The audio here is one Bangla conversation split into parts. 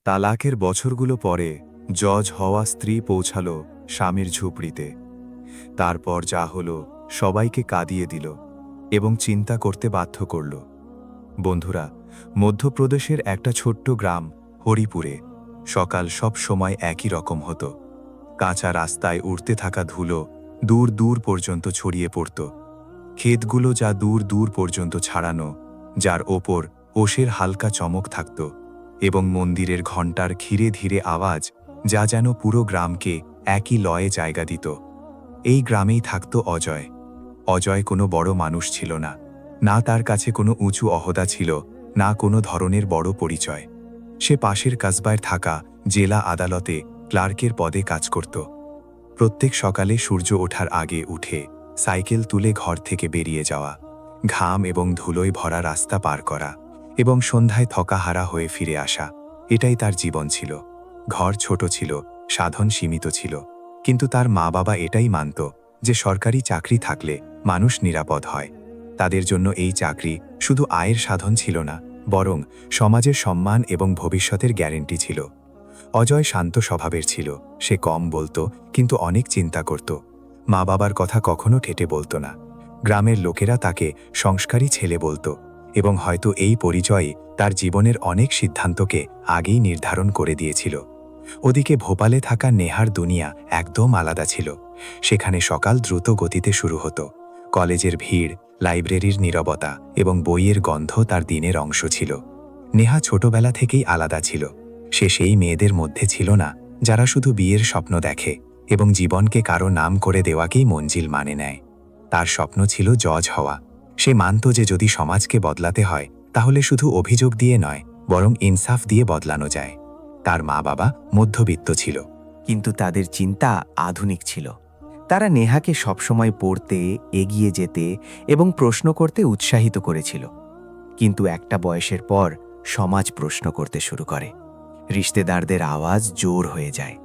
তালাকের বছরগুলো পরে জজ হওয়া স্ত্রী পৌঁছাল স্বামীর ঝুপড়িতে। তারপর যা হলো সবাইকে কাঁদিয়ে দিল এবং চিন্তা করতে বাধ্য করল। বন্ধুরা, মধ্যপ্রদেশের একটা ছোট্ট গ্রাম হরিপুরে সকাল সব সময় একই রকম হতো। কাঁচা রাস্তায় উড়তে থাকা ধুলো দূর দূর পর্যন্ত ছড়িয়ে পড়ত। ক্ষেতগুলো যা দূর দূর পর্যন্ত ছাড়ানো, যার ওপর ওষের হালকা চমক থাকত, এবং মন্দিরের ঘণ্টার ধীরে ধীরে আওয়াজ যা যেন পুরো গ্রামকে একই লয়ে জায়গা দিত। এই গ্রামেই থাকত অজয়। অজয় কোনো বড় মানুষ ছিল না, না তার কাছে কোনো উঁচু অহদা ছিল, না কোনো ধরনের বড় পরিচয়। সে পাশের কাসবায় থাকা জেলা আদালতে ক্লার্কের পদে কাজ করত। প্রত্যেক সকালে সূর্য ওঠার আগে উঠে সাইকেল তুলে ঘর থেকে বেরিয়ে যাওয়া, ঘাম এবং ধুলোয় ভরা রাস্তা পার করা এবং সন্ধ্যায় থকাহারা হয়ে ফিরে আসা, এটাই তার জীবন ছিল। ঘর ছোট ছিল, সাধন সীমিত ছিল, কিন্তু তার মা বাবা এটাই মানত যে সরকারি চাকরি থাকলে মানুষ নিরাপদ হয়। তাদের জন্য এই চাকরি শুধু আয়ের সাধন ছিল না, বরং সমাজের সম্মান এবং ভবিষ্যতের গ্যারেন্টি ছিল। অজয় শান্ত স্বভাবের ছিল। সে কম বলতো, কিন্তু অনেক চিন্তা করত। মা বাবার কথা কখনো ঠেটে বলতো না। গ্রামের লোকেরা তাকে সংস্কারী ছেলে বলতো, এবং হয়তো এই পরিচয়ই তার জীবনের অনেক সিদ্ধান্তকে আগেই নির্ধারণ করে দিয়েছিল। ওদিকে ভোপালে থাকা নেহার দুনিয়া একদম আলাদা ছিল। সেখানে সকাল দ্রুত গতিতে শুরু হতো। কলেজের ভিড়, লাইব্রেরির নীরবতা এবং বইয়ের গন্ধ তার দিনের অংশ ছিল। নেহা ছোটবেলা থেকেই আলাদা ছিল। সে সেই মেয়েদের মধ্যে ছিল না যারা শুধু বিয়ের স্বপ্ন দেখে এবং জীবনকে কারো নাম করে দেওয়াকেই মঞ্জিল মানে নেয়। তার স্বপ্ন ছিল জজ হওয়া। সে মানত যে যদি সমাজকে বদলাতে হয় তাহলে শুধু অভিযোগ দিয়ে নয়, বরং ইনসাফ দিয়ে বদলানো যায়। তার মা বাবা মধ্যবিত্ত ছিল, কিন্তু তাদের চিন্তা আধুনিক ছিল। তারা নেহাকে সবসময় পড়তে, এগিয়ে যেতে এবং প্রশ্ন করতে উৎসাহিত করেছিল। কিন্তু একটা বয়সের পর সমাজ প্রশ্ন করতে শুরু করে। রিশতেদারদের আওয়াজ জোর হয়ে যায়।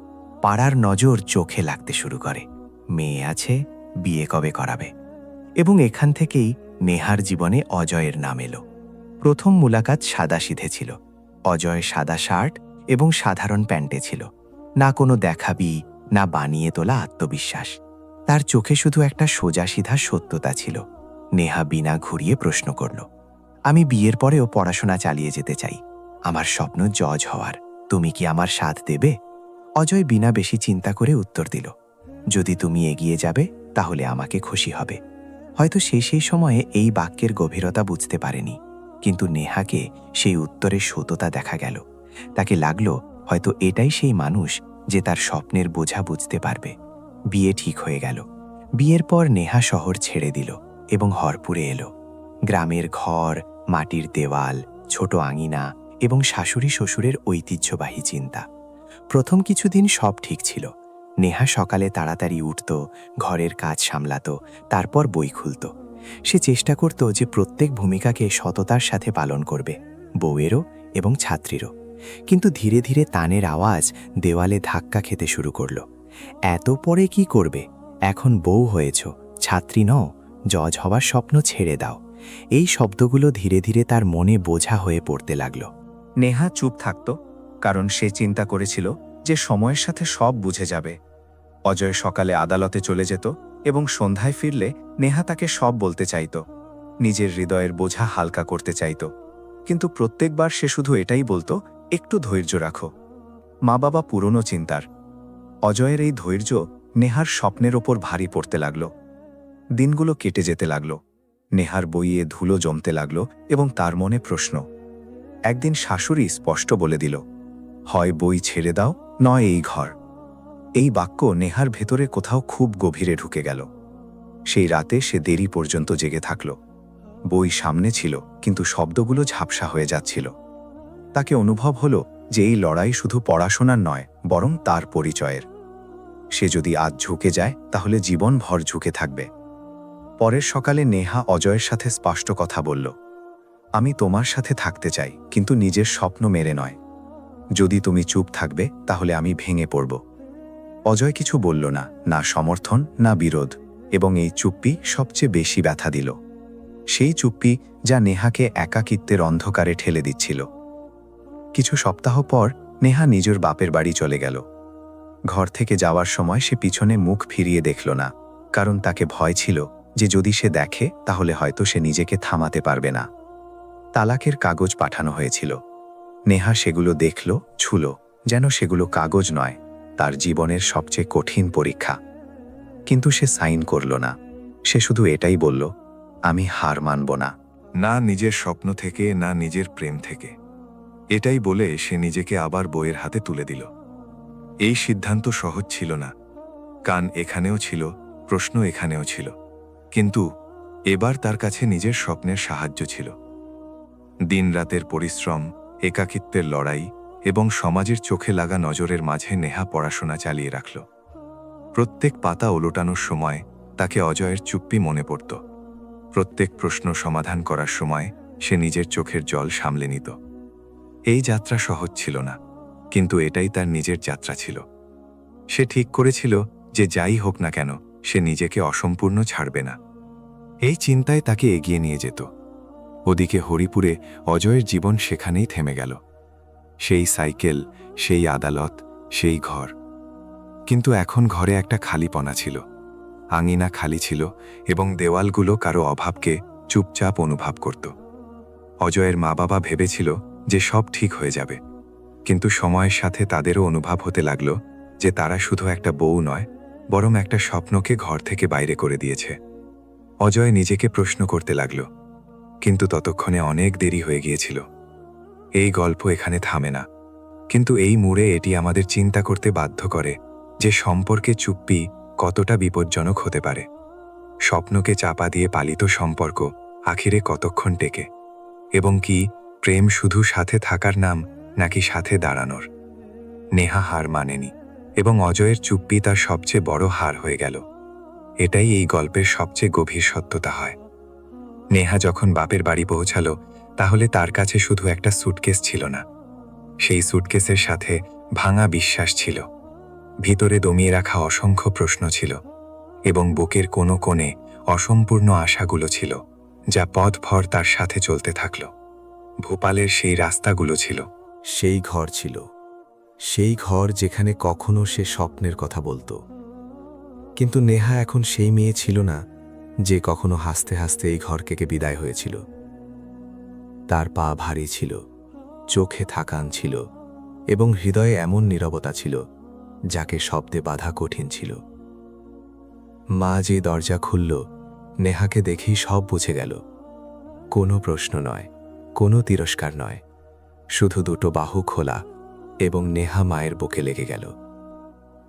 পাড়ার নজর চোখে লাগতে শুরু করে। মেয়ে আছে, বিয়ে কবে করাবে? এবং এখান থেকেই নেহার জীবনে অজয়ের নাম এলো। প্রথম মুলাকাত সাদাসিধে ছিল। অজয় সাদা শার্ট এবং সাধারণ প্যান্টে ছিল। না কোনো দেখাবি, না বানিয়ে তোলা আত্মবিশ্বাস। তার চোখে শুধু একটা সোজাসিধা সত্যতা ছিল। নেহা বিনা ঘুরিয়ে প্রশ্ন করল, আমি বিয়ের পরেও পড়াশোনা চালিয়ে যেতে চাই। আমার স্বপ্ন জজ হওয়ার। তুমি কি আমার সাথ দেবে? অজয় বিনা বেশি চিন্তা করে উত্তর দিল, যদি তুমি এগিয়ে যাবে তাহলে আমাকে খুশি হবে। হয়তো সেই সময়ে এই বাক্যের গভীরতা বুঝতে পারেনি, কিন্তু নেহাকে সেই উত্তরের সততা দেখা গেল। তাকে লাগলো হয়তো এটাই সেই মানুষ যে তার স্বপ্নের বোঝা বুঝতে পারবে। বিয়ে ঠিক হয়ে গেল। বিয়ের পর নেহা শহর ছেড়ে দিল এবং হরপুরে এলো। গ্রামের ঘর, মাটির দেওয়াল, ছোট আঙিনা এবং শাশুড়ি শ্বশুরের ঐতিহ্যবাহী চিন্তা। প্রথম কিছুদিন সব ঠিক ছিল। নেহা সকালে তাড়াতাড়ি উঠত, ঘরের কাজ সামলাত, তারপর বই খুলত। সে চেষ্টা করত যে প্রত্যেক ভূমিকাকে সততার সাথে পালন করবে, বউয়েরও এবং ছাত্রীরও। কিন্তু ধীরে ধীরে তানের আওয়াজ দেওয়ালে ধাক্কা খেতে শুরু করল। এত পরে কি করবে? এখন বউ হয়েছ, ছাত্রী নও, জজ হওয়ার স্বপ্ন ছেড়ে দাও। এই শব্দগুলো ধীরে ধীরে তার মনে বোঝা হয়ে পড়তে লাগল। নেহা চুপ থাকত, কারণ সে চিন্তা করেছিল যে সময়ের সাথে সব বুঝে যাবে। অজয় সকালে আদালতে চলে যেত এবং সন্ধ্যায় ফিরলে নেহা তাকে সব বলতে চাইত, নিজের হৃদয়ের বোঝা হালকা করতে চাইত। কিন্তু প্রত্যেকবার সে শুধু এটাই বলতো, একটু ধৈর্য রাখো। মা বাবা পুরনো চিন্তার। অজয়ের এই ধৈর্য নেহার স্বপ্নের ওপর ভারী পড়তে লাগল। দিনগুলো কেটে যেতে লাগল। নেহার বইয়ে ধুলো জমতে লাগল এবং তার মনে প্রশ্ন। একদিন শাশুড়ি স্পষ্ট বলে দিল, হয় বই ছেড়ে দাও, নয় এই ঘর। এই বাক্য নেহার ভেতরে কোথাও খুব গভীরে ঢুকে গেল। সেই রাতে সে দেরি পর্যন্ত জেগে থাকল। বই সামনে ছিল, কিন্তু শব্দগুলো ঝাপসা হয়ে যাচ্ছিল। তাকে অনুভব হলো যে এই লড়াই শুধু পড়াশোনার নয়, বরং তার পরিচয়ের। সে যদি আজ ঝুঁকে যায় তাহলে জীবনভর ঝুঁকে থাকবে। পরের সকালে নেহা অজয়ের সাথে স্পষ্ট কথা বলল, আমি তোমার সাথে থাকতে চাই, কিন্তু নিজের স্বপ্ন মেরে নয়। যদি তুমি চুপ থাকবে তাহলে আমি ভেঙে পড়ব। অজয় কিছু বলল না, না সমর্থন, না বিরোধ, এবং এই চুপ্পি সবচেয়ে বেশি ব্যথা দিল। সেই চুপ্পি যা নেহাকে একাকিত্বের অন্ধকারে ঠেলে দিচ্ছিল। কিছু সপ্তাহ পর নেহা নিজের বাপের বাড়ি চলে গেল। ঘর থেকে যাওয়ার সময় সে পিছনে মুখ ফিরিয়ে দেখল না, কারণ তাকে ভয় ছিল যে যদি সে দেখে তাহলে হয়তো সে নিজেকে থামাতে পারবে না। তালাকের কাগজ পাঠানো হয়েছিল। নেহা সেগুলো দেখল, ছুল, যেন সেগুলো কাগজ নয়, তার জীবনের সবচেয়ে কঠিন পরীক্ষা। কিন্তু সে সাইন করল না। সে শুধু এটাই বলল, আমি হার মানব না। না নিজের স্বপ্ন থেকে, না নিজের প্রেম থেকে। এটাই বলে সে নিজেকে আবার বইয়ের হাতে তুলে দিল। এই সিদ্ধান্ত সহজ ছিল না। কান এখানেও ছিল, প্রশ্ন এখানেও ছিল, কিন্তু এবার তার কাছে নিজের স্বপ্নের সাহায্য ছিল। দিনরাতের পরিশ্রম, একাকিত্বের লড়াই এবং সমাজের চোখে লাগা নজরের মাঝে নেহা পড়াশোনা চালিয়ে রাখল। প্রত্যেক পাতা ওলোটানোর সময় তাকে অজয়ের চুপ্পি মনে পড়ত। প্রত্যেক প্রশ্ন সমাধান করার সময় সে নিজের চোখের জল সামলে নিত। এই যাত্রা সহজ ছিল না, কিন্তু এটাই তার নিজের যাত্রা ছিল। সে ঠিক করেছিল যে যাই হোক না কেন সে নিজেকে অসম্পূর্ণ ছাড়বে না। এই চিন্তায় তাকে এগিয়ে নিয়ে যেত। ওদিকে হরিপুরে অজয়ের জীবন সেখানেই থেমে গেল। সেই সাইকেল, সেই আদালত, সেই ঘর। কিন্তু এখন ঘরে একটা খালিপনা ছিল। আঙিনা খালি ছিল এবং দেওয়ালগুলো কারো অভাবকে চুপচাপ অনুভব করত। অজয়ের মা বাবা ভেবেছিল যে সব ঠিক হয়ে যাবে, কিন্তু সময়ের সাথে তাদেরও অনুভব হতে লাগল যে তারা শুধু একটা বউ নয়, বরং একটা স্বপ্নকে ঘর থেকে বাইরে করে দিয়েছে। অজয় নিজেকে প্রশ্ন করতে লাগল, কিন্তু ততক্ষণে অনেক দেরি হয়ে গিয়েছিল। এই গল্প এখানে থামে না, কিন্তু এই মোড়ে এটি আমাদের চিন্তা করতে বাধ্য করে যে সম্পর্কে চুপ্পি কতটা বিপজ্জনক হতে পারে। স্বপ্নকে চাপা দিয়ে পালিত সম্পর্ক আখিরে কতক্ষণ টেকে, এবং কি প্রেম শুধু সাথে থাকার নাম নাকি সাথে দাঁড়ানোর। নেহা হার মানেনি এবং অজয়ের চুপ্পি তার সবচেয়ে বড় হার হয়ে গেল। এটাই এই গল্পের সবচেয়ে গভীর সত্যতা হয়। নেহা যখন বাপের বাড়ি পৌঁছালো, তাহলে তার কাছে শুধু একটা সুটকেস ছিল না, সেই সুটকেসের সাথে ভাঙা বিশ্বাস ছিল, ভিতরে দমিয়ে রাখা অসংখ্য প্রশ্ন ছিল, এবং বুকের কোনো কোণে অসম্পূর্ণ আশাগুলো ছিল, যা পথভর তার সাথে চলতে থাকল। ভোপালের সেই রাস্তাগুলো ছিল, সেই ঘর ছিল, সেই ঘর যেখানে কখনো সে স্বপ্নের কথা বলতো। কিন্তু নেহা এখন সেই মেয়ে ছিল না যে কখনো হাসতে হাসতে এই ঘর থেকে বিদায় হয়েছিল। তার পা ভারী ছিল, চোখে থাকান ছিল, এবং হৃদয়ে এমন নীরবতা ছিল যাকে শব্দে বাধা কঠিন ছিল। মা যে দরজা খুলল, নেহাকে দেখেই সব বুঝে গেল। কোনো প্রশ্ন নয়, কোনো তিরস্কার নয়, শুধু দুটো বাহু খোলা, এবং নেহা মায়ের বুকে লেগে গেল।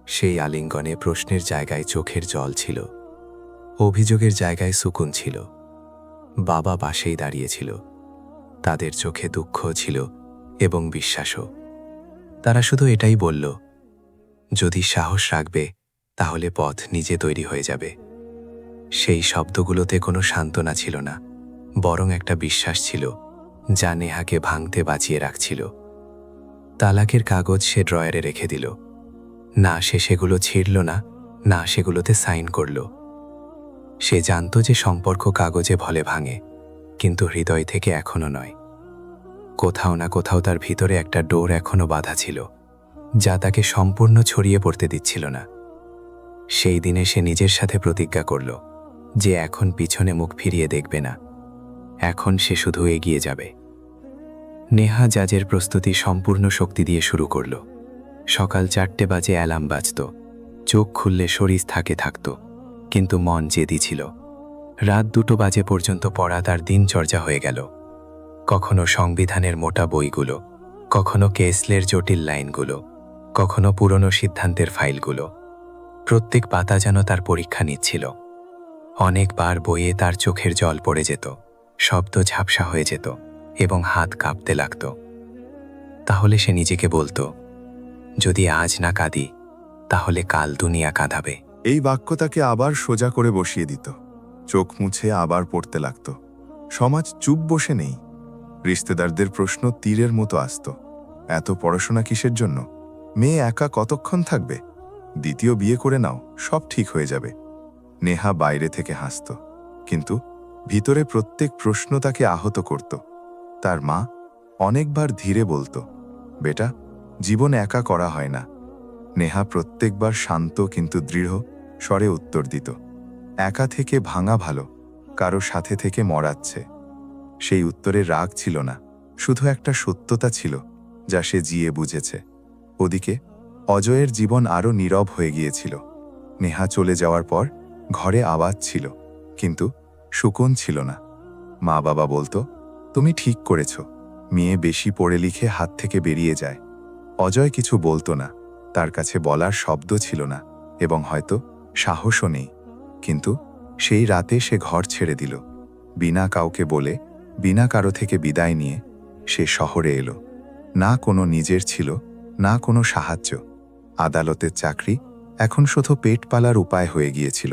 সেই আলিঙ্গনে প্রশ্নের জায়গায় চোখের জল ছিল, অভিযোগের জায়গায় সুকুন ছিল। বাবা পাশেই দাঁড়িয়েছিল, তাদের চোখে দুঃখ ছিল এবং বিশ্বাসও। তারা শুধু এটাই বলল, যদি সাহস রাখবে তাহলে পথ নিজে তৈরি হয়ে যাবে। সেই শব্দগুলোতে কোনো সান্ত্বনা ছিল না, বরং একটা বিশ্বাস ছিল যা নেহাকে ভাঙতে বাঁচিয়ে রাখছিল। তালাকের কাগজ সে ড্রয়ারে রেখে দিল। না সে সেগুলো ছিঁড়ল না, না সেগুলোতে সাইন করল। সে জানত যে সম্পর্ক কাগজে ভলে ভাঙে, কিন্তু হৃদয় থেকে এখনো নয়। কোথাও না কোথাও তার ভিতরে একটা ডোর এখনো বাঁধা ছিল, যা তাকে সম্পূর্ণ ছড়িয়ে পড়তে দিচ্ছিল না। সেই দিনে সে নিজের সাথে প্রতিজ্ঞা করল যে এখন পিছনে মুখ ফিরিয়ে দেখবে না, এখন সে শুধু এগিয়ে যাবে। নেহা জাজের প্রস্তুতি সম্পূর্ণ শক্তি দিয়ে শুরু করল। সকাল 4টে বাজে অ্যালার্ম বাজত, চোখ খুললে শরীর থাকত, কিন্তু মন জেদি ছিল। রাত 2 বাজে পর্যন্ত পড়া তার দিনচর্যা হয়ে গেল। কখনো সংবিধানের মোটা বইগুলো, কখনো কেসলের জটিল লাইনগুলো, কখনো পুরনো সিদ্ধান্তের ফাইলগুলো। প্রত্যেক পাতা যেন তার পরীক্ষা নিচ্ছিল। অনেকবার বইয়ে তার চোখের জল পড়ে যেত, শব্দ ঝাপসা হয়ে যেত এবং হাত কাঁপতে লাগত। তাহলে সে নিজেকে বলতো, যদি আজ না কাঁদি তাহলে কাল দুনিয়া কাঁদাবে। এই বাক্য তাকে আবার সোজা করে বসিয়ে দিত। চোখ মুছে আবার পড়তে লাগত। সমাজ চুপ বসে নেই। রিশতেদারদের প্রশ্ন তীরের মতো আসত, এত পড়াশোনা কিসের জন্য? মেয়ে একা কতক্ষণ থাকবে? দ্বিতীয় বিয়ে করে নাও, সব ঠিক হয়ে যাবে। নেহা বাইরে থেকে হাসত, কিন্তু ভিতরে প্রত্যেক প্রশ্ন তাকে আহত করত। তার মা অনেকবার ধীরে বলতো, বেটা জীবন একা করা হয় না। নেহা প্রত্যেকবার শান্ত কিন্তু দৃঢ় স্বরে উত্তর দিত, একা থেকে ভাঙা ভালো, কারো সাথে থেকে মরাচ্ছে। সেই উত্তরে রাগ ছিল না, শুধু একটা সত্যতা ছিল যা সে জিয়ে বুঝেছে। ওদিকে অজয়ের জীবন আরও নীরব হয়ে গিয়েছিল। নেহা চলে যাওয়ার পর ঘরে আওয়াজ ছিল, কিন্তু সুকুন ছিল না। মা বাবা বলতো, তুমি ঠিক করেছ, মেয়ে বেশি পড়ে লিখে হাত থেকে বেরিয়ে যায়। অজয় কিছু বলতো না, তার কাছে বলার শব্দ ছিল না এবং হয়তো সাহসও নেই। কিন্তু সেই রাতে সে ঘর ছেড়ে দিল, বিনা কাউকে বলে, বিনা কারো থেকে বিদায় নিয়ে সে শহরে এলো। না কোনো নিজের ছিল, না কোনো সাহায্য। আদালতের চাকরি এখন শুধু পেট পালার উপায় হয়ে গিয়েছিল।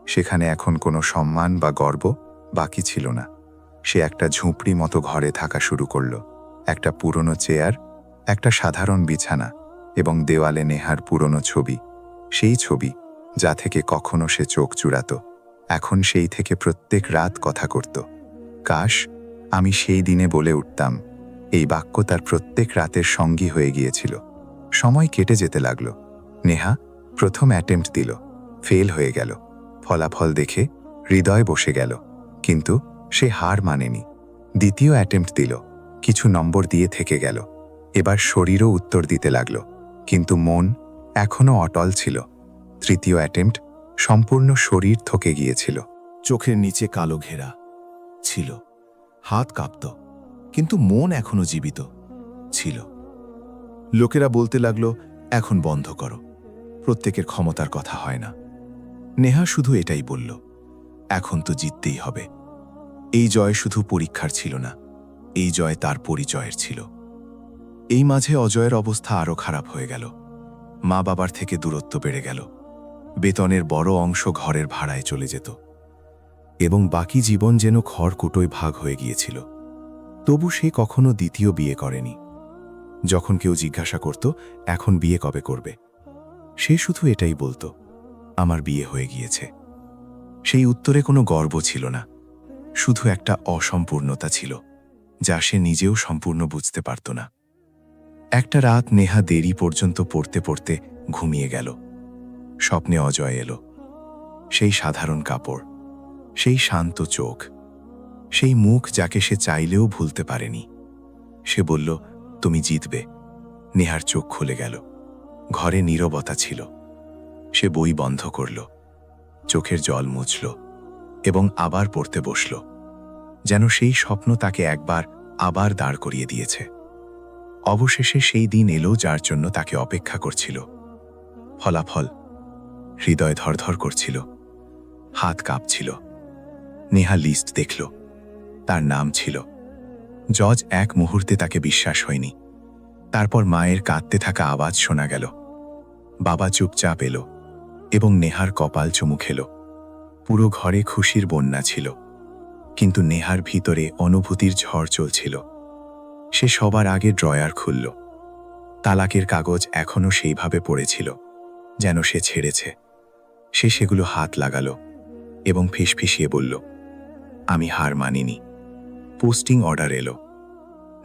সেখানে এখন কোনো সম্মান বা গর্ব বাকি ছিল না। সে একটা ঝুপড়ি মতো ঘরে থাকা শুরু করল। একটা পুরনো চেয়ার, একটা সাধারণ বিছানা এবং দেওয়ালে নেহার পুরনো ছবি। সেই ছবি যা থেকে কখনো সে চোখ চুড়াত, এখন সেই থেকে প্রত্যেক রাত কথা করত। কাশ আমি সেই দিনে বলে উঠতাম। এই বাক্য তার প্রত্যেক রাতের সঙ্গী হয়ে গিয়েছিল। সময় কেটে যেতে লাগল। নেহা প্রথম অ্যাটেম্প্ট দিল, ফেল হয়ে গেল। ফলাফল দেখে হৃদয় বসে গেল, কিন্তু সে হার মানেনি। দ্বিতীয় অ্যাটেম্প্ট দিল, কিছু নম্বর দিয়ে থেকে গেল। এবার শরীরও উত্তর দিতে লাগল, কিন্তু মন এখনও অটল ছিল। তৃতীয় অ্যাটেম্প্ট, সম্পূর্ণ শরীর থকে গিয়েছিল। চোখের নিচে কালো ঘেরা ছিল, হাত কাঁপত, কিন্তু মন এখনো জীবিত ছিল। লোকেরা বলতে লাগলো, এখন বন্ধ করো, প্রত্যেকের ক্ষমতার কথা হয় না। নেহা শুধু এটাই বলল, এখন তো জিততেই হবে। এই জয় শুধু পরীক্ষার ছিল না, এই জয় তার পরিচয়ের ছিল। এই মাঝে অজয়ের অবস্থা আরও খারাপ হয়ে গেল। মা বাবার থেকে দূরত্ব বেড়ে গেল। বেতনের বড় অংশ ঘরের ভাড়ায় চলে যেত এবং বাকি জীবন যেন খড়কুটোয় ভাগ হয়ে গিয়েছিল। তবু সে কখনো দ্বিতীয় বিয়ে করেনি। যখন কেউ জিজ্ঞাসা করত, এখন বিয়ে কবে করবে, সে শুধু এটাই বলতো, আমার বিয়ে হয়ে গিয়েছে। সেই উত্তরে কোনো গর্ব ছিল না, শুধু একটা অসম্পূর্ণতা ছিল যা সে নিজেও সম্পূর্ণ বুঝতে পারত না। একটা রাত নেহা দেরি পর্যন্ত পড়তে পড়তে ঘুমিয়ে গেল। স্বপ্নে অজয় এলো। সেই সাধারণ কাপড়, সেই শান্ত চোখ, সেই মুখ যাকে সে চাইলেও ভুলতে পারেনি। সে বলল, তুমি জিতবে। নেহার চোখ খুলে গেল। ঘরে নীরবতা ছিল। সে বই বন্ধ করল, চোখের জল মুছল এবং আবার পড়তে বসল, যেন সেই স্বপ্ন তাকে একবার আবার দাঁড় করিয়ে দিয়েছে। অবশেষে সেই দিন এলো যার জন্য তাকে অপেক্ষা করছিল। ফলাফল। হৃদয় ধরধর করছিল, হাত কাঁপছিল। নেহা লিস্ট দেখল, তার নাম ছিল। জজ এক মুহূর্তে তাকে বিশ্বাস হয়নি। তারপর মায়ের কাঁদতে থাকা আওয়াজ শোনা গেল। বাবা চুপচাপ এলো এবং নেহার কপাল চুমু খেল। পুরো ঘরে খুশির বন্যা ছিল, কিন্তু নেহার ভিতরে অনুভূতির ঝড় চলছিল। সে সবার আগে ড্রয়ার খুলল। তালাকের কাগজ এখনও সেইভাবে পড়েছিল, যেন সে ছেড়েছে। সে সেগুলো হাত লাগালো এবং ফিসফিসিয়ে বলল, আমি হার মানিনি। পোস্টিং অর্ডার এলো।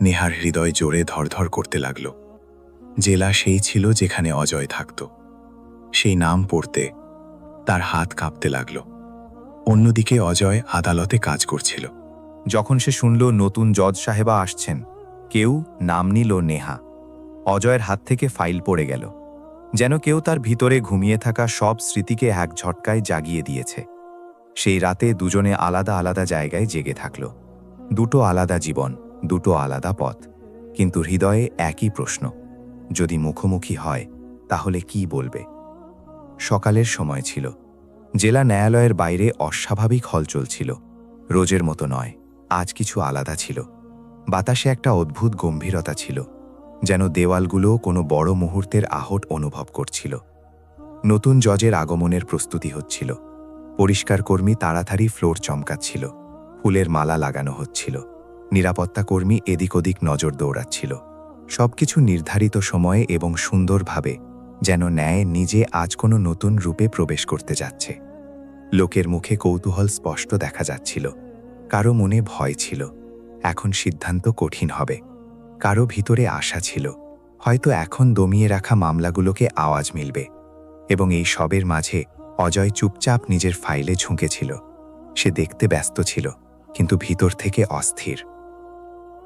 নেহার হৃদয় জোরে ধরধর করতে লাগল। জেলা সেই ছিল যেখানে অজয় থাকত। সেই নাম পড়তে তার হাত কাঁপতে লাগল। অন্যদিকে অজয় আদালতে কাজ করছিল। যখন সে শুনল নতুন জজ সাহেবা আসছেন, কেউ নাম নিল নেহা। অজয়ের হাত থেকে ফাইল পড়ে গেল, যেন কেউ তার ভিতরে ঘুমিয়ে থাকা সব স্মৃতিকে এক ঝটকায় জাগিয়ে দিয়েছে। সেই রাতে দুজনে আলাদা আলাদা জায়গায় জেগে থাকল। দুটো আলাদা জীবন, দুটো আলাদা পথ, কিন্তু হৃদয়ে একই প্রশ্ন, যদি মুখোমুখি হয় তাহলে কি বলবে? সকালের সময় ছিল। জেলা ন্যায়ালয়ের বাইরে অস্বাভাবিক হলচল ছিল। রোজের মতো নয়, আজ কিছু আলাদা ছিল। বাতাসে একটা অদ্ভুত গম্ভীরতা ছিল, যেন দেওয়ালগুলো কোনো বড় মুহূর্তের আহট অনুভব করছিল। নতুন জজের আগমনের প্রস্তুতি হচ্ছিল। পরিষ্কার কর্মী তাড়াতাড়ি ফ্লোর চমকাচ্ছিল। ফুলের মালা লাগানো হচ্ছিল। নিরাপত্তা কর্মী এদিক ওদিক নজর দৌড়াচ্ছিল। সবকিছু নির্ধারিত সময়ে এবং সুন্দরভাবে, যেন ন্যায় নিজে আজ কোনো নতুন রূপে প্রবেশ করতে যাচ্ছে। লোকের মুখে কৌতূহল স্পষ্ট দেখা যাচ্ছিল। কারো মনে ভয় ছিল, এখন সিদ্ধান্ত কঠিন হবে। কারো ভিতরে আশা ছিল, হয়তো এখন দমিয়ে রাখা মামলাগুলোকে আওয়াজ মিলবে। এবং এই সবের মাঝে অজয় চুপচাপ নিজের ফাইলে ঝুঁকেছিল। সে দেখতে ব্যস্ত ছিল, কিন্তু ভিতর থেকে অস্থির।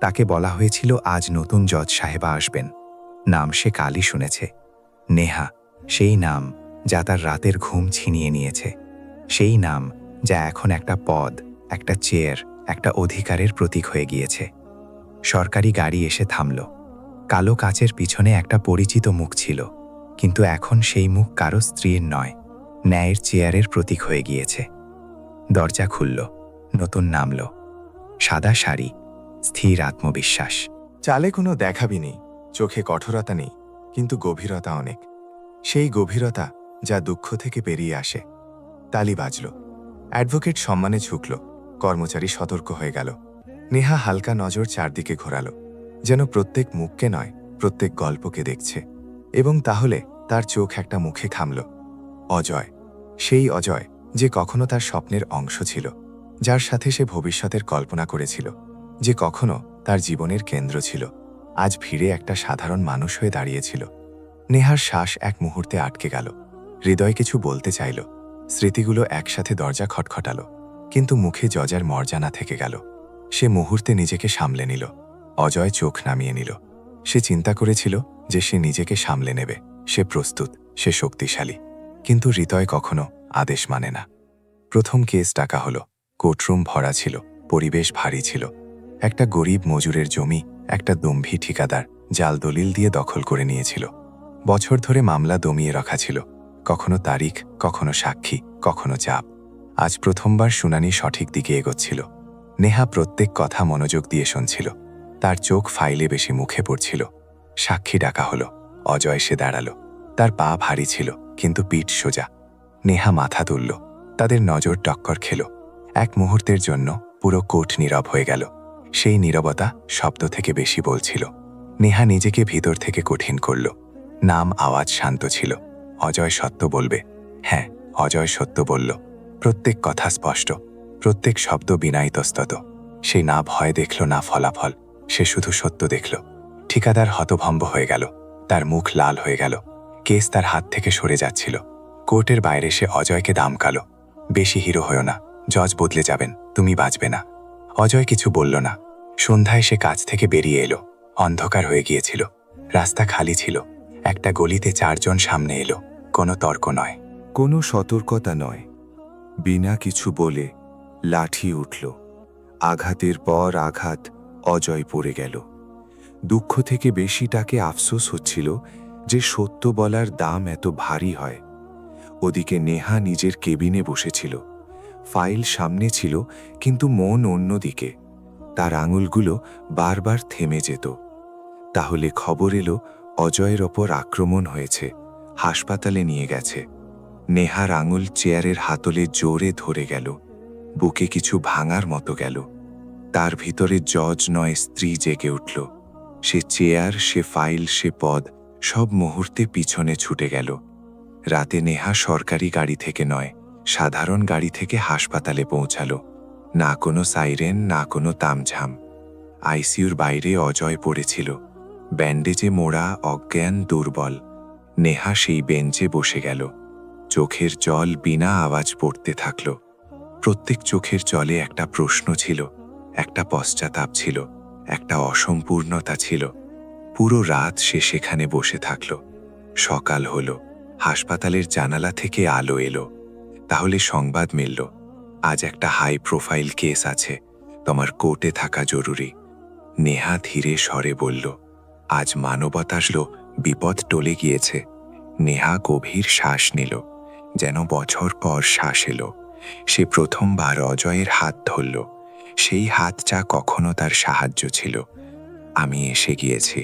তাকে বলা হয়েছিল আজ নতুন জজ সাহেবা আসবেন। নাম সে কালই শুনেছে, নেহা। সেই নাম যা তার রাতের ঘুম ছিনিয়ে নিয়েছে। সেই নাম যা এখন একটা পদ, একটা চেয়ার, একটা অধিকারের প্রতীক হয়ে গিয়েছে। সরকারি গাড়ি এসে থামল। কালো কাচের পিছনে একটা পরিচিত মুখ ছিল, কিন্তু এখন সেই মুখ কারো স্ত্রীর নয়, ন্যায়ের চেয়ারের প্রতীক হয়ে গিয়েছে। দরজা খুলল, নতুন নামল। সাদা শাড়ি, স্থির আত্মবিশ্বাস। চালে কোনো দেখাবি নেই, চোখে কঠোরতা নেই, কিন্তু গভীরতা অনেক। সেই গভীরতা যা দুঃখ থেকে বেরিয়ে আসে। তালি বাজল। অ্যাডভোকেট সম্মানে ঝুঁকল। কর্মচারী সতর্ক হয়ে গেল। নেহা হালকা নজর চারদিকে ঘোরালো, যেন প্রত্যেক মুখকে নয়, প্রত্যেক গল্পকে দেখছে। এবং তাহলে তার চোখ একটা মুখে থামল। অজয়। সেই অজয় যে কখনো তার স্বপ্নের অংশ ছিল, যার সাথে সে ভবিষ্যতের কল্পনা করেছিল, যে কখনো তার জীবনের কেন্দ্র ছিল, আজ ভিড়ে একটা সাধারণ মানুষ হয়ে দাঁড়িয়েছিল। নেহার শ্বাস এক মুহূর্তে আটকে গেল। হৃদয় কিছু বলতে চাইল। স্মৃতিগুলো একসাথে দরজা খটখটালো, কিন্তু মুখে জজার মর্যাদা থেকে গেল। সে মুহূর্তে নিজেকে সামলে নিল। অজয় চোখ নামিয়ে নিল। সে চিন্তা করেছিল যে সে নিজেকে সামলে নেবে, সে প্রস্তুত, সে শক্তিশালী। কিন্তু হৃদয় কখনো আদেশ মানে না। প্রথম কেস ডাকা হলো। কোর্টরুম ভরা ছিল, পরিবেশ ভারী ছিল। একটা গরিব মজুরের জমি একটা দম্ভী ঠিকাদার জাল দলিল দিয়ে দখল করে নিয়েছিল। বছর ধরে মামলা দমিয়ে রাখা ছিল, কখনো তারিখ, কখনো সাক্ষী, কখনো চাপ। আজ প্রথমবার শুনানি সঠিক দিকে এগোচ্ছিল। নেহা প্রত্যেক কথা মনোযোগ দিয়ে শুনছিল। তার চোখ ফাইলে বেশি মুখে পড়ছিল। সাক্ষী ডাকা হলো। অজয় সে দাঁড়ালো। তার পা ভারী ছিল, কিন্তু পিঠ সোজা। নেহা মাথা তুলল। তাদের নজর টক্কর খেল। এক মুহূর্তের জন্য পুরো কোর্ট নীরব হয়ে গেল। সেই নীরবতা শব্দ থেকে বেশি বলছিল। নেহা নিজেকে ভিতর থেকে কঠিন করল। নাম আওয়াজ শান্ত ছিল। অজয় সত্য বলবে। হ্যাঁ, অজয় সত্য বলল। প্রত্যেক কথা স্পষ্ট, প্রত্যেক শব্দ বিনা ইতস্তত। সে না ভয় দেখল, না ফলাফল, সে শুধু সত্য দেখল। ঠিকাদার হতভম্ব হয়ে গেল। তার মুখ লাল হয়ে গেল। কেস তার হাত থেকে সরে যাচ্ছিল। কোর্টের বাইরে সে অজয়কে দামকালো। বেশি হিরো হয়েও না, জজ বদলে যাবেন, তুমি বাঁচবে না। অজয় কিছু বলল না। সন্ধ্যায় সে কাজ থেকে বেরিয়ে এলো। অন্ধকার হয়ে গিয়েছিল। রাস্তা খালি ছিল। একটা গলিতে চারজন সামনে এলো। কোনো তর্ক নয়, কোনো সতর্কতা নয়। বিনা কিছু বলে লাঠি উঠল। আঘাতের পর আঘাত। অজয় পড়ে গেল। দুঃখ থেকে বেশি তাকে আফসোস হচ্ছিল যে সত্য বলার দাম এত ভারী হয়। ওদিকে নেহা নিজের কেবিনে বসেছিল। ফাইল সামনে ছিল, কিন্তু মন অন্যদিকে। তার আঙুলগুলো বারবার থেমে যেত। তাহলে খবর এলো অজয়ের ওপর আক্রমণ হয়েছে, হাসপাতালে নিয়ে গেছে। নেহার আঙুল চেয়ারের হাতলে জোরে ধরে গেল। বুকে কিছু ভাঙার মতো গেল। তার ভিতরে জজ নয়, স্ত্রী জেগে উঠল। সে চেয়ার, সে ফাইল, সে পদ, সব মুহূর্তে পিছনে ছুটে গেল। রাতে নেহা সরকারি গাড়ি থেকে নয়, সাধারণ গাড়ি থেকে হাসপাতালে পৌঁছালো। না কোনো সাইরেন, না কোনো তামঝাম। আইসিইউর বাইরে অজয় পড়েছিল, ব্যান্ডেজে মোড়া, অজ্ঞান, দুর্বল। নেহা সেই বেঞ্চে বসে গেল। চোখের জল বিনা আওয়াজ পড়তে থাকল। প্রত্যেক চোখের জলে একটা প্রশ্ন ছিল, একটা পশ্চাতাপ ছিল, একটা অসম্পূর্ণতা ছিল। পুরো রাত সে সেখানে বসে থাকল। সকাল হলো। হাসপাতালের জানালা থেকে আলো এলো। তাহলে সংবাদ মিলল, আজ একটা হাই প্রোফাইল কেস আছে, তোমার কোর্টে থাকা জরুরি। নেহা ধীরে স্বরে বলল, আজ মানবতা আসলো, বিপদ টলে গিয়েছে। নেহা গভীর শ্বাস নিল, যেন বছর পর শ্বাস এলো। সে প্রথমবার অজয়ের হাত ধরল। সেই হাতটা কখনো তার সাহায্য ছিল। আমি এসে গিয়েছি,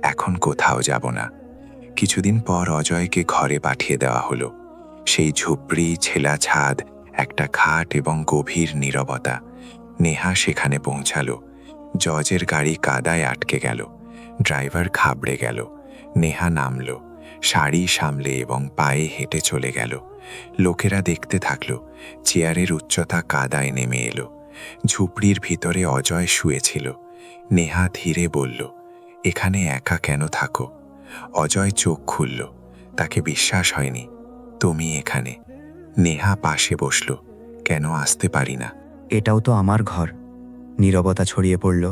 এখন কোথাও যাব না। কিছুদিন পর অজয়কে ঘরে পাঠিয়ে দেওয়া হলো। সেই ঝুপড়ি, ছেলা ছাদ, একটা খাট এবং গভীর নীরবতা। নেহা সেখানে পৌঁছালো। জজের গাড়ি কাদায় আটকে গেল। ড্রাইভার ঘাবড়ে গেল। নেহা নামল, শাড়ি সামলে এবং পায়ে হেঁটে চলে গেল। লোকেরা দেখতে থাকল। চেয়ারের উচ্চতা কাদায় নেমে এলো। ঝুপড়ির ভিতরে অজয় শুয়েছিল। নেহা ধীরে বলল, এখানে একা কেন থাকো? অজয় চোখ খুলল। তাকে বিশ্বাস হয়নি। তুমি এখানে? নেহা পাশে বসল। কেন আসতে পারি না? এটাও তো আমার ঘর। নীরবতা ছড়িয়ে পড়ল।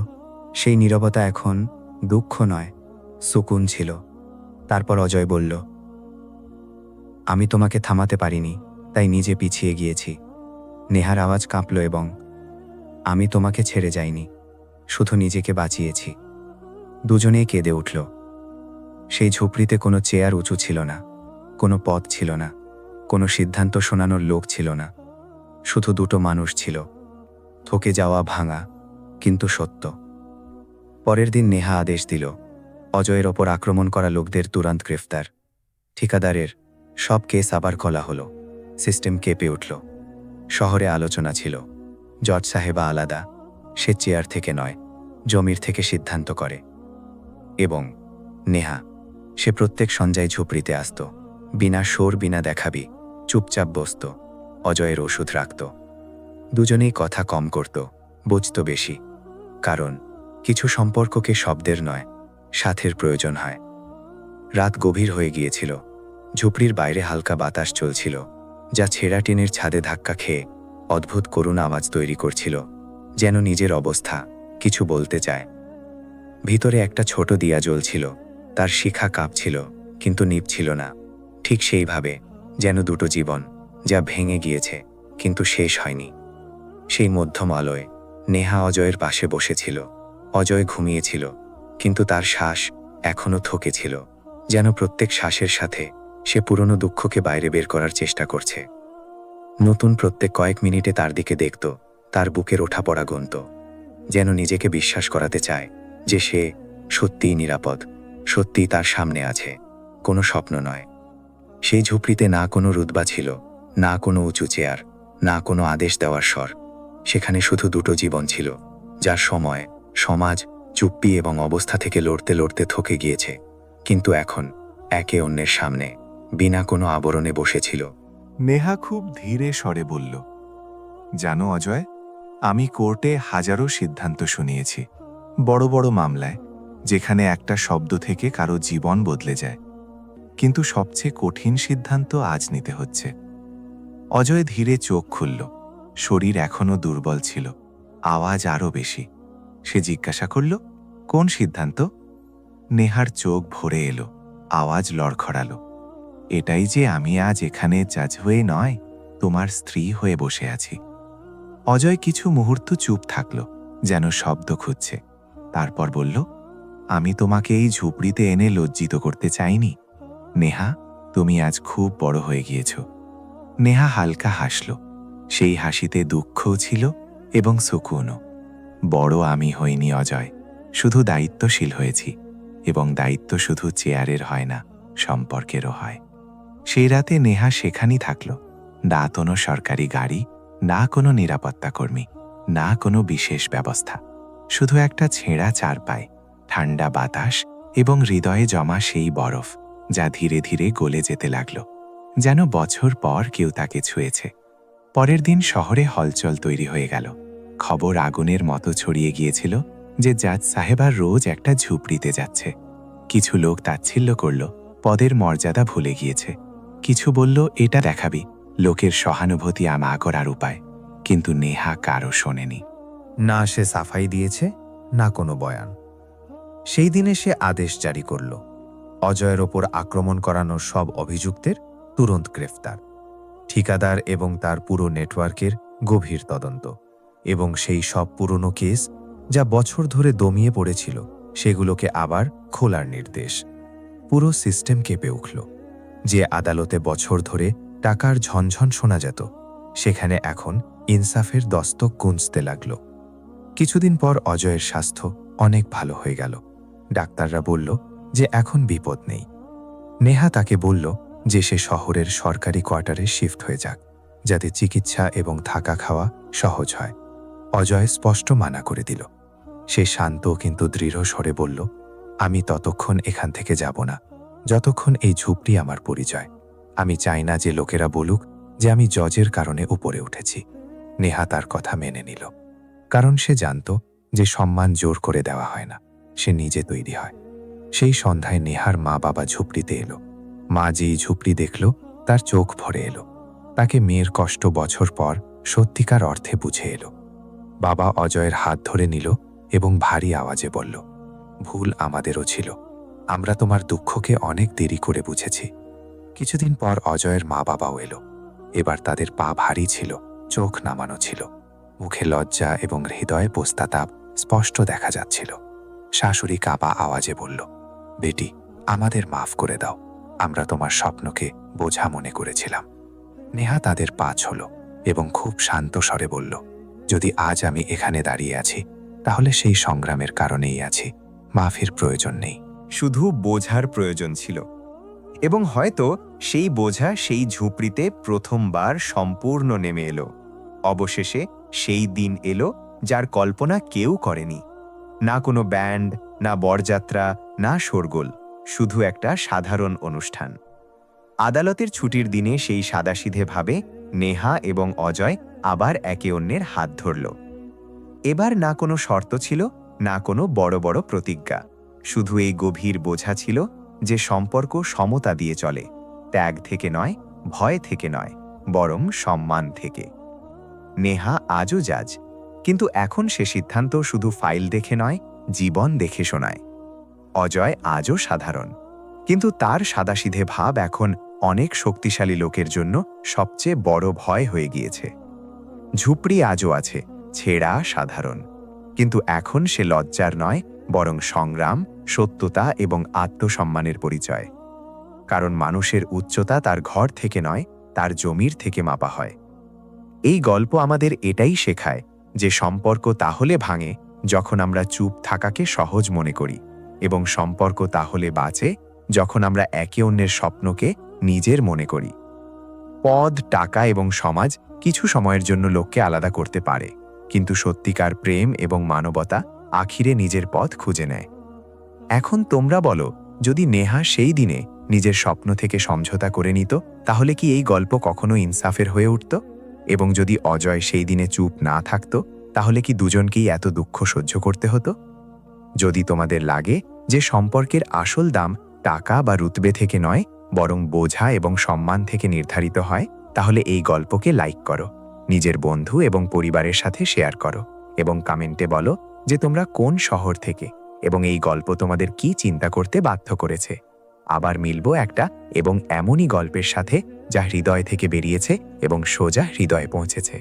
সেই নীরবতা এখন দুঃখ নয়, সুকুন ছিল। তারপর অজয় বলল, আমি তোমাকে থামাতে পারিনি, তাই নিজে পিছিয়ে গিয়েছি। নেহার আওয়াজ কাঁপল এবং আমি তোমাকে ছেড়ে যাইনি, শুধু নিজেকে বাঁচিয়েছি। দুজনেই কেঁদে উঠল। সেই ঝুপড়িতে কোনো চেয়ার উঁচু ছিল না, কোনো পথ ছিল না, কোনো সিদ্ধান্ত শোনানোর লোক ছিল না। শুধু দুটো মানুষ ছিল, থকে যাওয়া, ভাঙা, কিন্তু সত্য। পরের দিন নেহা আদেশ দিল, অজয়ের ওপর আক্রমণ করা লোকদের তুরন্ত গ্রেফতার। ঠিকাদারের সব কেস আবার খোলা হলো। সিস্টেম কেঁপে উঠল। শহরে আলোচনা ছিল, জজ সাহেবা আলাদা, সে চেয়ার থেকে নয়, জমির থেকে সিদ্ধান্ত করে। এবং নেহা, সে প্রত্যেক সঞ্জয় ঝুপড়িতে আসত, বিনা সোর, বিনা দেখাবি, চুপচাপ বসত, অজয়ের ওষুধ রাখত। দুজনেই কথা কম করত, বুঝত বেশি। কারণ কিছু সম্পর্ককে শব্দের নয়, সাথের প্রয়োজন হয়। রাত গভীর হয়ে গিয়েছিল। ঝুপড়ির বাইরে হালকা বাতাস চলছিল, যা ছেঁড়া টিনের ছাদে ধাক্কা খেয়ে অদ্ভুত করুণ আওয়াজ তৈরি করছিল, যেন নিজের অবস্থা কিছু বলতে চায়। ভিতরে একটা ছোট দিয়া জ্বলছিল, তার শিখা কাঁপছিল, কিন্তু নিভছিল না। ঠিক সেইভাবে যেন দুটো জীবন, যা ভেঙে গিয়েছে কিন্তু শেষ হয়নি। সেই মধ্যম আলোয় নেহা অজয়ের পাশে বসেছিল। অজয় ঘুমিয়েছিল, কিন্তু তার শ্বাস এখনও থকেছিল, যেন প্রত্যেক শ্বাসের সাথে সে পুরনো দুঃখকে বাইরে বের করার চেষ্টা করছে। নতুন প্রত্যেক কয়েক মিনিটে তার দিকে দেখত, তার বুকের ওঠা পড়া গুনত, যেন নিজেকে বিশ্বাস করাতে চায় যে সে সত্যিই নিরাপদ, সত্যিই তার সামনে আছে, কোনো স্বপ্ন নয়। সেই ঝুপড়িতে না কোনো রুতবা ছিল, না কোনো উঁচু চেয়ার, না কোনো আদেশ দেওয়ার স্বর। সেখানে শুধু দুটো জীবন ছিল, যার সময়, সমাজ, চুপ্পি এবং অবস্থা থেকে লড়তে লড়তে থকে গিয়েছে, কিন্তু এখন একে অন্যের সামনে বিনা কোনো আবরণে বসেছিল। নেহা খুব ধীরে স্বরে বলল, জানো অজয়, আমি কোর্টে হাজারো সিদ্ধান্ত শুনিয়েছি, বড় বড় মামলায়, যেখানে একটা শব্দ থেকে কারো জীবন বদলে যায়। কিন্তু সবচেয়ে কঠিন সিদ্ধান্ত আজ নিতে হচ্ছে। অজয় ধীরে চোখ খুলল। শরীর এখনো দুর্বল ছিল, আওয়াজ আরও বেশি। সে জিজ্ঞাসা করল, কোন সিদ্ধান্ত? নেহার চোখ ভরে এলো, আওয়াজ লড়খড়ালো, এটাই যে আমি আজ এখানে জাজ হয়ে নয়, তোমার স্ত্রী হয়ে বসে আছি। অজয় কিছু মুহূর্ত চুপ থাকল, যেন শব্দ খুঁজছে। তারপর বলল, আমি তোমাকে এই ঝুপড়িতে এনে লজ্জিত করতে চাইনি। নেহা, তুমি আজ খুব বড় হয়ে গিয়েছ। নেহা হালকা হাসল। সেই হাসিতে দুঃখও ছিল এবং সুকুনও। বড় আমি হইনি অজয়, শুধু দায়িত্বশীল হয়েছি। এবং দায়িত্ব শুধু চেয়ারের হয় না, সম্পর্কেরও হয়। সেই রাতে নেহা সেখানেই থাকল। না কোনো সরকারি গাড়ি, না কোনো নিরাপত্তা কর্মী, না কোনো বিশেষ ব্যবস্থা, শুধু একটা ছেঁড়া চারপায়, ঠান্ডা বাতাস এবং হৃদয়ে জমা সেই বরফ, যা ধীরে ধীরে গলে যেতে লাগল, যেন বছর পর কেউ তাকে ছুঁয়েছে। পরের দিন শহরে হলচল তৈরি হয়ে গেল। খবর আগুনের মতো ছড়িয়ে গিয়েছিল যে জাজ সাহেবার রোজ একটা ঝুপড়িতে যাচ্ছে। কিছু লোক তাচ্ছিল্য করল, পদের মর্যাদা ভুলে গিয়েছে। কিছু বলল, এটা দেখাবি লোকের সহানুভূতি আমা করার উপায়। কিন্তু নেহা কারও শোনেনি। না সে সাফাই দিয়েছে, না কোনো বয়ান। সেই দিনে সে আদেশ জারি করল, অজয়ের ওপর আক্রমণ করানোর সব অভিযুক্তের তুরন্ত গ্রেফতার। ঠিকাদার এবং তার পুরো নেটওয়ার্কের গভীর তদন্ত, এবং সেই সব পুরনো কেস যা বছর ধরে দমিয়ে পড়েছিল, সেগুলোকে আবার খোলার নির্দেশ। পুরো সিস্টেম কেঁপে উঠল। যে আদালতে বছর ধরে টাকার ঝনঝন শোনা যেত, সেখানে এখন ইনসাফের দস্তক গুঞ্জতে লাগল। কিছুদিন পর অজয়ের স্বাস্থ্য অনেক ভালো হয়ে গেল। ডাক্তাররা বলল যে এখন বিপদ নেই। নেহা তাকে বলল যে সে শহরের সরকারি কোয়ার্টারে শিফট হয়ে যাক, যাতে চিকিৎসা এবং থাকা খাওয়া সহজ হয়। অজয় স্পষ্ট মানা করে দিল। সে শান্ত কিন্তু দৃঢ় স্বরে বলল, আমি ততক্ষণ এখান থেকে যাব না, যতক্ষণ এই ঝুপড়ি আমার পরিচয়। আমি চাই না যে লোকেরা বলুক যে আমি জজের কারণে উপরে উঠেছি। নেহা তার কথা মেনে নিল, কারণ সে জানত যে সম্মান জোর করে দেওয়া হয় না, সে নিজে তৈরি হয়। সেই সন্ধ্যায় নেহার মা বাবা ঝুপড়িতে এলো। মা যেই ঝুপড়ি দেখল তার চোখ ভরে এলো। তাকে মেয়ের কষ্ট বছর পর সত্যিকার অর্থে বুঝে এলো। বাবা অজয়ের হাত ধরে নিল এবং ভারী আওয়াজে বলল, ভুল আমাদেরও ছিল। আমরা তোমার দুঃখকে অনেক দেরি করে বুঝেছি। কিছুদিন পর অজয়ের মা বাবাও এলো। এবার তাদের পা ভারী ছিল, চোখ নামানো ছিল, মুখে লজ্জা এবং হৃদয়ে পস্তাতাপ স্পষ্ট দেখা যাচ্ছিল। শাশুড়ি কাঁপা আওয়াজে বলল, বেটি, আমাদের মাফ করে দাও। আমরা তোমার স্বপ্নকে বোঝা মনে করেছিলাম। নেহা তাদের পা ছল এবং খুব শান্ত স্বরে বলল, যদি আজ আমি এখানে দাঁড়িয়ে আছি তাহলে সেই সংগ্রামের কারণেই আছি। মাফির প্রয়োজন নেই, শুধু বোঝার প্রয়োজন ছিল। এবং হয়তো সেই বোঝা সেই ঝুপড়িতে প্রথমবার সম্পূর্ণ নেমে এলো। অবশেষে সেই দিন এলো যার কল্পনা কেউ করেনি। না কোনো ব্যান্ড, না বরযাত্রা, না শোরগোল, শুধু একটা সাধারণ অনুষ্ঠান। আদালতের ছুটির দিনে সেই সাদাসিধেভাবে নেহা এবং অজয় আবার একে অন্যের হাত ধরল। এবার না কোনো শর্ত ছিল, না কোনো বড় বড় প্রতিজ্ঞা। শুধু এই গভীর বোঝা ছিল যে সম্পর্ক সমতা দিয়ে চলে, ত্যাগ থেকে নয়, ভয় থেকে নয়, বরং সম্মান থেকে। নেহা আজও জাজ, কিন্তু এখন সে সিদ্ধান্ত শুধু ফাইল দেখে নয়, জীবন দেখে শোনায়। অজয় আজও সাধারণ, কিন্তু তার সাদাসিধে ভাব এখন অনেক শক্তিশালী লোকের জন্য সবচেয়ে বড় ভয় হয়ে গিয়েছে। ঝুপড়ি আজও আছে, ছেঁড়া, সাধারণ, কিন্তু এখন সে লজ্জার নয়, বরং সংগ্রাম, সত্যতা এবং আত্মসম্মানের পরিচয়। কারণ মানুষের উচ্চতা তার ঘর থেকে নয়, তার জমির থেকে মাপা হয়। এই গল্প আমাদের এটাই শেখায় যে সম্পর্ক তাহলে ভাঙে যখন আমরা চুপ থাকাকে সহজ মনে করি, এবং সম্পর্ক তাহলে বাঁচে যখন আমরা একে অন্যের স্বপ্নকে নিজের মনে করি। পদ, টাকা এবং সমাজ কিছু সময়ের জন্য লোককে আলাদা করতে পারে, কিন্তু সত্যিকার প্রেম এবং মানবতা আখিরে নিজের পথ খুঁজে নেয়। এখন তোমরা বলো, যদি নেহা সেই দিনে নিজের স্বপ্ন থেকে সমঝোতা করে নিত, তাহলে কি এই গল্প কখনো ইনসাফের হয়ে উঠত? এবং যদি অজয় সেই দিনে চুপ না থাকত, তাহলে কি দুজনকেই এত দুঃখ সহ্য করতে হতো? যদি তোমাদের লাগে যে সম্পর্কের আসল দাম টাকা বা রুতবে থেকে নয়, বরং বোঝা এবং সম্মান থেকে নির্ধারিত হয়, তাহলে এই গল্পকে লাইক করো, নিজের বন্ধু এবং পরিবারের সাথে শেয়ার করো, এবং কমেন্টে বলো যে তোমরা কোন শহর থেকে এবং এই গল্প তোমাদের কি চিন্তা করতে বাধ্য করেছে। আবার মিলবো একটা এবং এমনই গল্পের সাথে যা হৃদয় থেকে বেরিয়েছে এবং সোজা হৃদয়ে পৌঁছেছে।